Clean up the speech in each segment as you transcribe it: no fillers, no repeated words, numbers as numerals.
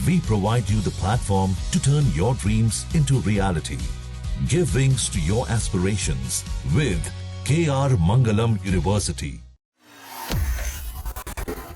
We provide you the platform to turn your dreams into reality. Give wings to your aspirations with KR Mangalam University.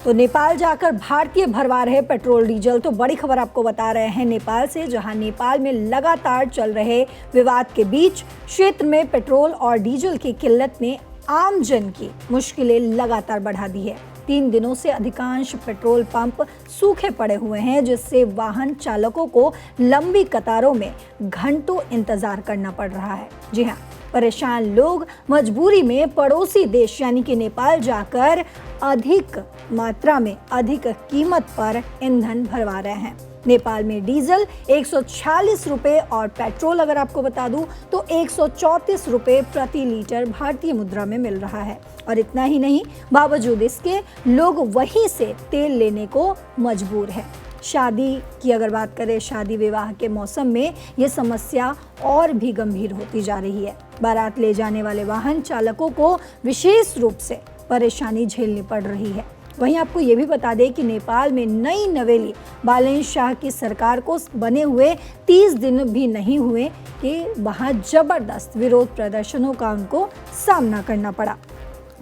तो नेपाल जाकर भारतीय भरवा रहे petrol diesel. तो बड़ी खबर आपको बता रहे हैं नेपाल से, जहां नेपाल में लगातार चल रहे विवाद के बीच क्षेत्र में पेट्रोल और डीजल की किल्लत ने आम जन की मुश्किलें लगातार बढ़ा दी है। 3 दिनों से अधिकांश पेट्रोल पंप सूखे पड़े हुए हैं, जिससे वाहन चालकों को लंबी कतारों में घंटों इंतजार करना पड़ रहा है। जी हाँ, परेशान लोग मजबूरी में पड़ोसी देश यानी कि नेपाल जाकर अधिक मात्रा में अधिक कीमत पर ईंधन भरवा रहे हैं। नेपाल में डीजल 146 रुपये और पेट्रोल अगर आपको बता दूं तो 134 रुपये प्रति लीटर भारतीय मुद्रा में मिल रहा है। और इतना ही नहीं, बावजूद इसके लोग वहीं से तेल लेने को मजबूर है। शादी की अगर बात करें, शादी विवाह के मौसम में ये समस्या और भी गंभीर होती जा रही है। बारात ले जाने वाले वाहन चालकों को विशेष रूप से परेशानी झेलनी पड़ रही है। वहीं आपको ये भी बता दें कि नेपाल में नई नवेली बालेन शाह की सरकार को बने हुए 30 दिन भी नहीं हुए कि वहाँ जबरदस्त विरोध प्रदर्शनों का उनको सामना करना पड़ा।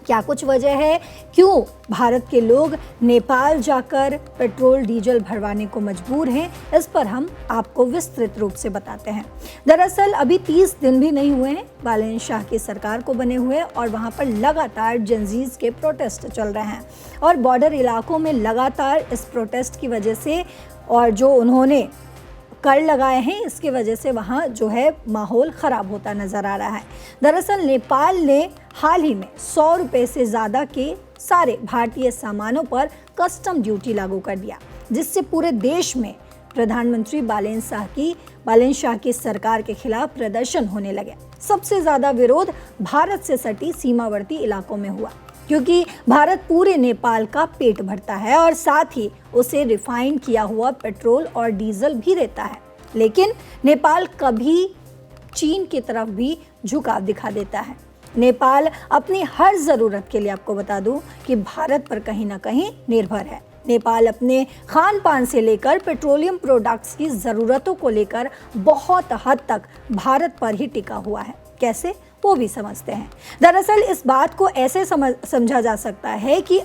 क्या कुछ वजह है क्यों भारत के लोग नेपाल जाकर पेट्रोल डीजल भरवाने को मजबूर हैं, इस पर हम आपको विस्तृत रूप से बताते हैं। दरअसल अभी 30 दिन भी नहीं हुए हैं बालेन शाह की सरकार को बने हुए, और वहां पर लगातार जनजीज के प्रोटेस्ट चल रहे हैं। और बॉर्डर इलाकों में लगातार इस प्रोटेस्ट की वजह से और जो उन्होंने कर लगाए हैं, इसकी वजह से वहाँ जो है माहौल ख़राब होता नज़र आ रहा है। दरअसल नेपाल ने हाल ही में 100 रुपये से ज़्यादा के सारे भारतीय सामानों पर कस्टम ड्यूटी लागू कर दिया, जिससे पूरे देश में प्रधानमंत्री बालेन शाह की सरकार के खिलाफ प्रदर्शन होने लगे। सबसे ज़्यादा विरोध भारत से सटी सीमावर्ती इलाकों में हुआ, क्योंकि भारत पूरे नेपाल का पेट भरता है और साथ ही उसे रिफाइन किया हुआ पेट्रोल और डीजल भी देता है। लेकिन नेपाल कभी चीन की तरफ भी झुकाव दिखा देता है। नेपाल अपनी हर ज़रूरत के लिए, आपको बता दूं, कि भारत पर कहीं ना कहीं निर्भर है। नेपाल अपने खान पान से लेकर पेट्रोलियम प्रोडक्ट्स की ज़रूरतों को लेकर बहुत हद तक भारत पर ही टिका हुआ है। कैसे, वो भी समझते हैं। दरअसल इस बात को ऐसे समझा जा सकता है कि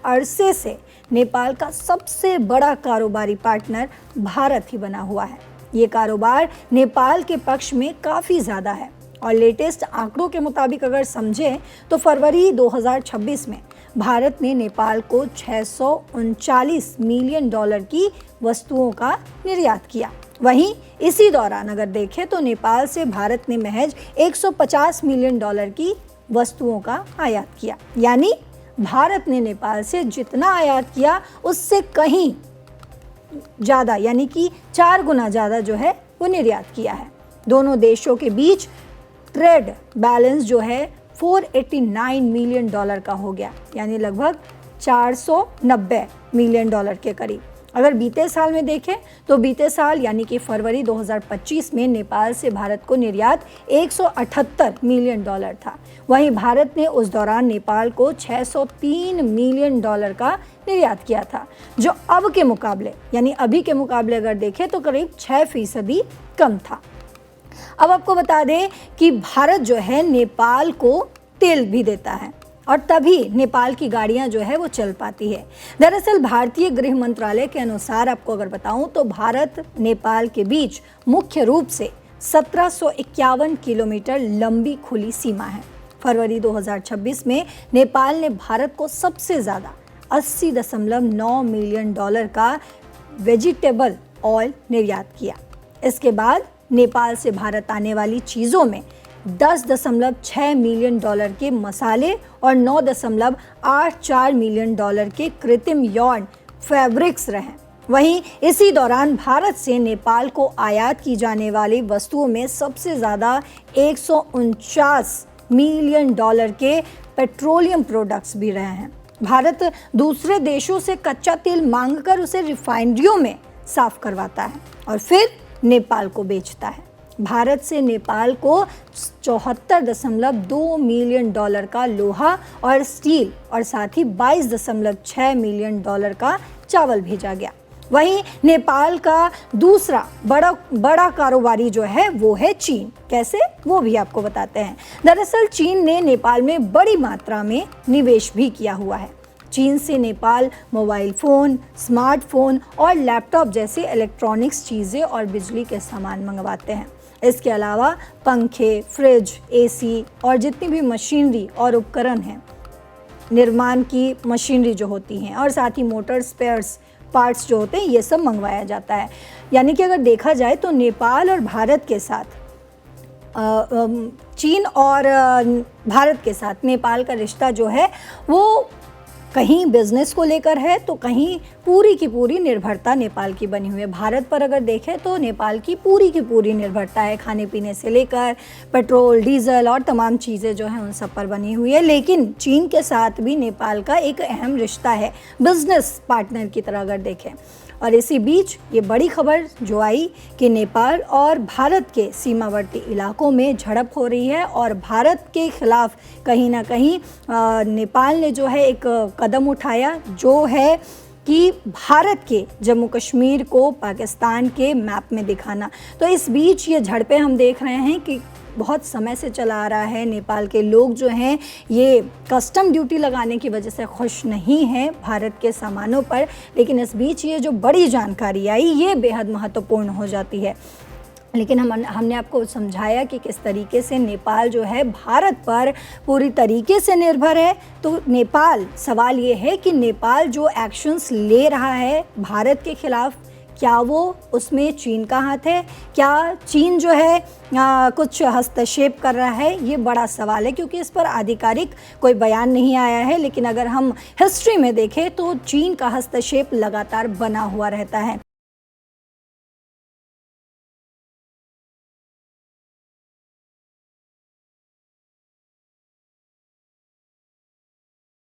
अरसे से नेपाल का सबसे बड़ा कारोबारी पार्टनर भारत ही बना हुआ है। ये कारोबार नेपाल के पक्ष में काफ़ी ज़्यादा है और लेटेस्ट आंकड़ों के मुताबिक अगर समझें तो फरवरी 2026 में भारत ने नेपाल को $639 मिलियन की वस्तुओं का निर्यात किया। वहीं इसी दौरान अगर देखें तो नेपाल से भारत ने महज $150 मिलियन की वस्तुओं का आयात किया। यानी भारत ने नेपाल से जितना आयात किया उससे कहीं ज़्यादा, यानी कि 4 गुना ज़्यादा जो है वो निर्यात किया है। दोनों देशों के बीच ट्रेड बैलेंस जो है $489 मिलियन का हो गया, यानी लगभग $490 मिलियन के करीब। अगर बीते साल में देखें तो बीते साल यानी कि फरवरी 2025 में नेपाल से भारत को निर्यात $178 मिलियन था। वहीं भारत ने उस दौरान नेपाल को $603 मिलियन का निर्यात किया था, जो अब के मुकाबले यानी अभी के मुकाबले अगर देखें तो करीब 6% कम था। अब आपको बता दें कि भारत जो है नेपाल को तेल भी देता है और तभी नेपाल की गाड़ियां जो है वो चल पाती है। दरअसल भारतीय गृह मंत्रालय के अनुसार आपको अगर बताऊं तो भारत नेपाल के बीच मुख्य रूप से 1751 किलोमीटर लंबी खुली सीमा है। फरवरी 2026 में नेपाल ने भारत को सबसे ज़्यादा $80.9 मिलियन का वेजिटेबल ऑयल निर्यात किया। इसके बाद नेपाल से भारत आने वाली चीज़ों में $10.6 मिलियन के मसाले और $9.84 मिलियन के कृत्रिम यौन फैब्रिक्स रहे। वहीं इसी दौरान भारत से नेपाल को आयात की जाने वाली वस्तुओं में सबसे ज़्यादा $149 मिलियन के पेट्रोलियम प्रोडक्ट्स भी रहे हैं। भारत दूसरे देशों से कच्चा तेल मांगकर उसे रिफाइनरियों में साफ करवाता है और फिर नेपाल को बेचता है। भारत से नेपाल को $74.2 मिलियन का लोहा और स्टील और साथ ही $22.6 मिलियन का चावल भेजा गया। वहीं नेपाल का दूसरा बड़ा कारोबारी जो है वो है चीन। कैसे, वो भी आपको बताते हैं। दरअसल चीन ने नेपाल में बड़ी मात्रा में निवेश भी किया हुआ है। चीन से नेपाल मोबाइल फ़ोन, स्मार्टफोन और लैपटॉप जैसे इलेक्ट्रॉनिक्स चीज़ें और बिजली के सामान मंगवाते हैं। इसके अलावा पंखे, फ्रिज, एसी और जितनी भी मशीनरी और उपकरण हैं, निर्माण की मशीनरी जो होती हैं, और साथ ही मोटर स्पेयर्स पार्ट्स जो होते हैं, ये सब मंगवाया जाता है। यानी कि अगर देखा जाए तो नेपाल और भारत के साथ चीन और भारत के साथ नेपाल का रिश्ता जो है वो कहीं बिजनेस को लेकर है तो कहीं पूरी की पूरी निर्भरता नेपाल की बनी हुई है। भारत पर अगर देखें तो नेपाल की पूरी निर्भरता है, खाने पीने से लेकर पेट्रोल, डीजल और तमाम चीज़ें जो हैं उन सब पर बनी हुई है। लेकिन चीन के साथ भी नेपाल का एक अहम रिश्ता है, बिजनेस पार्टनर की तरह अगर देखें। और इसी बीच ये बड़ी खबर जो आई कि नेपाल और भारत के सीमावर्ती इलाकों में झड़प हो रही है और भारत के खिलाफ कहीं ना कहीं नेपाल ने जो है एक कदम उठाया, जो है कि भारत के जम्मू कश्मीर को पाकिस्तान के मैप में दिखाना। तो इस बीच ये झड़पें हम देख रहे हैं कि बहुत समय से चला आ रहा है। नेपाल के लोग जो हैं ये कस्टम ड्यूटी लगाने की वजह से खुश नहीं हैं भारत के सामानों पर, लेकिन इस बीच ये जो बड़ी जानकारी आई ये बेहद महत्वपूर्ण हो जाती है। लेकिन हमने आपको समझाया कि किस तरीके से नेपाल जो है भारत पर पूरी तरीके से निर्भर है। तो नेपाल, सवाल ये है कि नेपाल जो एक्शंस ले रहा है भारत के खिलाफ, क्या वो उसमें चीन का हाथ है? क्या चीन जो है कुछ हस्तक्षेप कर रहा है? ये बड़ा सवाल है, क्योंकि इस पर आधिकारिक कोई बयान नहीं आया है। लेकिन अगर हम हिस्ट्री में देखें तो चीन का हस्तक्षेप लगातार बना हुआ रहता है।